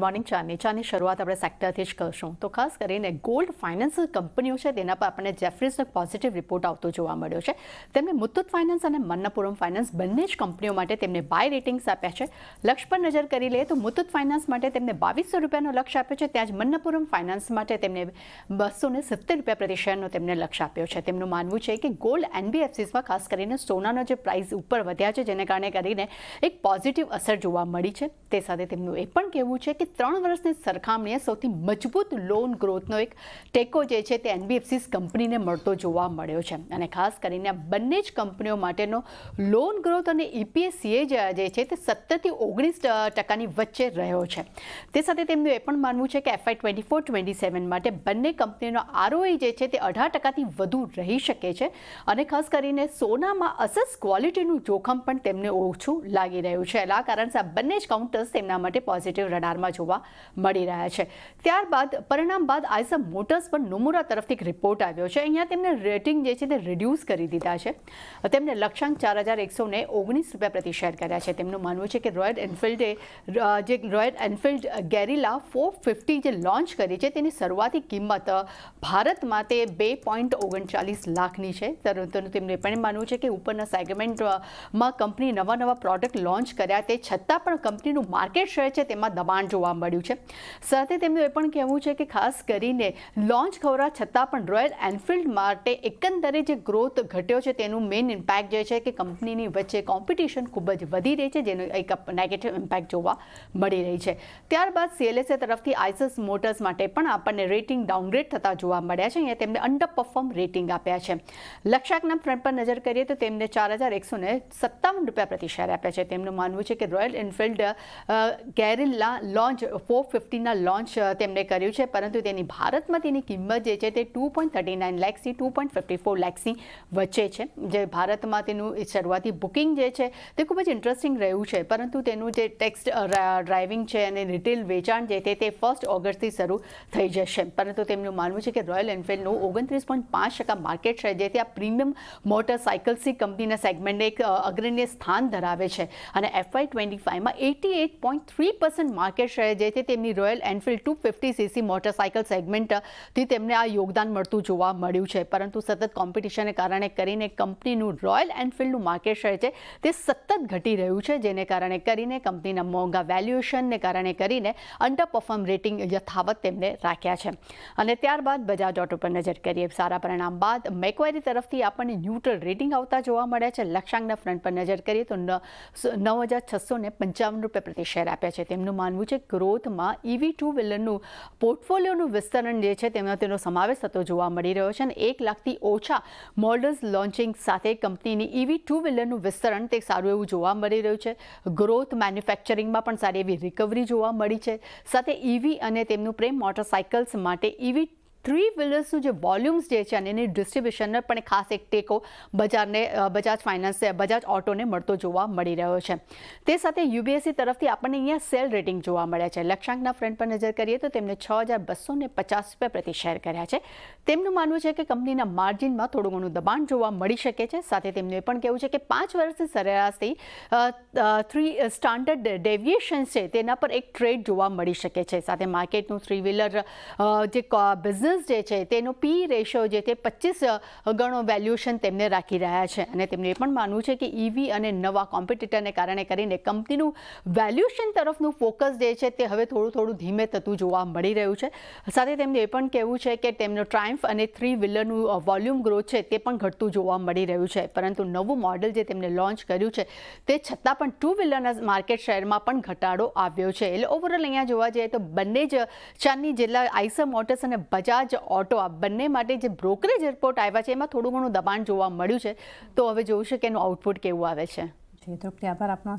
Morning ચાની શરૂઆત આપણે સેક્ટરથી જ કરશું તો ખાસ કરીને ગોલ્ડ ફાઇનાન્સિયલ કંપનીઓ છે તેના પર આપણને જેફરીઝનો પોઝિટિવ રિપોર્ટ આવતો જોવા મળ્યો છે. તેમને મુથુટ ફાઇનાન્સ અને મન્નપુરમ ફાઇનાન્સ બંને જ કંપનીઓ માટે તેમને બાય રેટિંગ્સ આપ્યા છે. લક્ષ્ય પર નજર કરી લઈએ તો મુથુટ ફાઇનાન્સ માટે તેમને ₹2200નો લક્ષ્ય આપ્યો છે, ત્યાં જ મન્નપુરમ ફાઇનાન્સ માટે તેમને ₹270 પ્રતિ શેરનો તેમને લક્ષ્ય આપ્યો છે. તેમનું માનવું છે કે ગોલ્ડ એનબીએફસીસમાં ખાસ કરીને સોનાનો જે પ્રાઇસ ઉપર વધ્યા છે જેને કારણે કરીને એક પોઝિટિવ અસર જોવા મળી છે. તે સાથે તેમનું એ પણ કહેવું છે કે 3 વર્ષની સરખામણીએ સૌથી મજબૂત લોન ગ્રોથનો એક ટેકો જે છે તે એનબીએફસીસ કંપનીને મળતો જોવા મળ્યો છે અને ખાસ કરીને આ બંને જ કંપનીઓ માટેનો લોન ગ્રોથ અને ઈપીએસસીએ જે છે તે 17 થી 19% વચ્ચે રહ્યો છે. તે સાથે તેમનું એ પણ માનવું છે કે FY24-27 માટે બંને કંપનીનો આરઓઈ જે છે તે 18%થી વધુ રહી શકે છે અને ખાસ કરીને સોનામાં અસસ ક્વોલિટીનું જોખમ પણ તેમને ઓછું લાગી રહ્યું છે. આ કારણથી આ બંને જ કાઉન્ટર્સ તેમના માટે પોઝિટિવ રડારમાં જોવા મળી રહ્યા છે. ત્યારબાદ પરિણામ બાદ આઈસર મોટર્સ પર નોમુરા તરફથી એક રિપોર્ટ આવ્યો છે. અહીંયા તેમને રેટિંગ જે છે તે રિડ્યુસ કરી દીધા છે. તેમને લક્ષ્યાંક ₹4119 પ્રતિ શેર કર્યા છે. તેમનું માનવું છે કે રોયલ એનફિલ્ડ ગેરિલા 450 જે લોન્ચ કરી છે તેની શરૂઆતી કિંમત ભારતમાં તે 2.39 લાખની છે. તેમનું એ પણ માનવું છે કે ઉપરના સેગમેન્ટમાં કંપની નવા પ્રોડક્ટ લોન્ચ કર્યા તે છતાં પણ કંપનીનું માર્કેટ શેર છે તેમાં દબાણ જોવા મળ્યું છે. સાથે તેમનું એ પણ કહેવું છે કે ખાસ કરીને લોન્ચ થવા છતાં પણ રોયલ એનફિલ્ડ માટે એકંદરે જે ગ્રોથ ઘટ્યો છે તેનું મેઇન ઇમ્પેક્ટ જે છે કે કંપનીની વચ્ચે કોમ્પિટિશન ખૂબ જ વધી રહી છે જેનો એક નેગેટિવ ઇમ્પેક્ટ જોવા મળી રહી છે. ત્યારબાદ CLSA તરફથી આઈસર મોટર્સ માટે પણ આપણને રેટિંગ ડાઉનગ્રેડ થતા જોવા મળ્યા છે. અહીંયા તેમને અંડર પરફોર્મ રેટિંગ આપ્યા છે. લક્ષ્યાંકના ફ્રન્ટ પર નજર કરીએ તો તેમને ₹4157 પ્રતિ શેર આપ્યા છે. તેમનું માનવું છે કે royal Enfield guerrilla launch 450ના launch તેમણે કર્યું છે, પરંતુ તેની ભારતમાં તેની કિંમત જે છે તે 2.39 લાખથી 2.54 લાખની વચ્ચે છે. જે ભારતમાં તેનું શરૂઆતી બુકિંગ જે છે તે ખૂબ જ ઇન્ટરેસ્ટિંગ રહ્યું છે, પરંતુ તેનું જે ટેક્સ ડ્રાઇવિંગ છે અને રિટેલ વેચાણ જે તે 1 ઓગસ્ટથી શરૂ થઈ જશે. પરંતુ તેમનું માનવું છે કે રોયલ એનફિલ્ડનું 29.5% માર્કેટ શેર જે તે આ પ્રીમિયમ મોટરસાઇકલ્સની કંપનીના સેગમેન્ટને એક અગ્રણી સ્થાન ધરાવે છે અને FY25માં 88.3% માર્કેટ શેર જે છે તેમની રોયલ એનફિલ્ડ 250cc મોટરસાઇકલ સેગમેન્ટથી તેમને આ યોગદાન મળતું જોવા મળ્યું છે. પરંતુ સતત કોમ્પિટિશનને કારણે કરીને કંપનીનું રોયલ એનફિલ્ડનું માર્કેટ શેર છે તે સતત ઘટી રહ્યું છે, જેને કારણે કરીને કંપનીના મોંઘા વેલ્યુએશનને કારણે કરીને અંડર પરફોર્મ રેટિંગ યથાવત તેમને રાખ્યા છે. અને ત્યારબાદ બજાજ ઓટો પર નજર કરીએ. સારા પરિણામ બાદ મેક્વારી તરફથી આપણને ન્યુટ્રલ રેટિંગ આવતા જોવા મળ્યા છે. લક્ષ્યાંકના ફ્રન્ટ પર નજર કરીએ તો ₹9655 પ્રતિ શેર આપ્યા છે. તેમનું માનવું છે ગ્રોથમાં EV ટુ વ્હીલરનું પોર્ટફોલિયોનું વિસ્તરણ જે છે તેમાં તેનો સમાવેશ થતો જોવા મળી રહ્યો છે અને 1 લાખથી ઓછા મોડલ્સ લોન્ચિંગ સાથે કંપનીની EV ટુ વ્હીલરનું વિસ્તરણ તે સારું એવું જોવા મળી રહ્યું છે. ગ્રોથ મેન્યુફેક્ચરિંગમાં પણ સારી એવી રિકવરી જોવા મળી છે. સાથે EV અને તેમનું પ્રેમ મોટરસાઇકલ્સ માટે EV 3 વ્હીલર્સનું જે વોલ્યુમ્સ જે છે અને એની ડિસ્ટ્રીબ્યુશનને પણ ખાસ એક ટેકો બજાજ ઓટોને મળતો જોવા મળી રહ્યો છે. તે સાથે UBSE તરફથી આપણને અહીંયા સેલ રેટિંગ જોવા મળ્યા છે. લક્ષ્યાંકના ફ્રન્ટ પર નજર કરીએ તો તેમને ₹6250 પ્રતિ શેર કર્યા છે. તેમનું માનવું છે કે કંપનીના માર્જિનમાં થોડું ઘણું દબાણ જોવા મળી શકે છે. સાથે તેમનું એ પણ કહેવું છે કે 5 વર્ષની સરેરાશથી 3 સ્ટાન્ડર્ડ ડેવિએશન છે તેના પર એક ટ્રેડ જોવા મળી શકે છે. સાથે માર્કેટનું 3 વ્હીલર જે બિઝનેસ જે છે તેનો પી રેશિયો જે તે 25 ગણો વેલ્યુએશન તેમને રાખી રહ્યા છે અને તેમનું એ પણ માનવું છે કે EV અને નવા કોમ્પિટિટરને કારણે કરીને કંપનીનું વેલ્યુએશન તરફનું ફોકસ જે છે તે હવે થોડું ધીમે થતું જોવા મળી રહ્યું છે. સાથે તેમનું એ પણ કહેવું છે કે તેમનો ટ્રાયમ્ફ અને 3 વ્હીલરનું વોલ્યુમ ગ્રોથ છે તે પણ ઘટતું જોવા મળી રહ્યું છે, પરંતુ નવું મોડલ જે તેમને લોન્ચ કર્યું છે તે છતાં પણ 2 વ્હીલરના માર્કેટ શેરમાં પણ ઘટાડો આવ્યો છે. એટલે ઓવરઓલ અહીંયા જોવા જઈએ તો બંને જ ચારની જિલ્લા આઈસર મોટર્સ અને બજાજ ઓટો આ બંને માટે જે બ્રોકરેજ રિપોર્ટ આવ્યા છે એમાં થોડું ઘણું દબાણ જોવા મળ્યું છે. તો હવે જોવું છે કે એનું આઉટપુટ કેવું આવે છે. તૃપ્તિ, આભાર આપનો.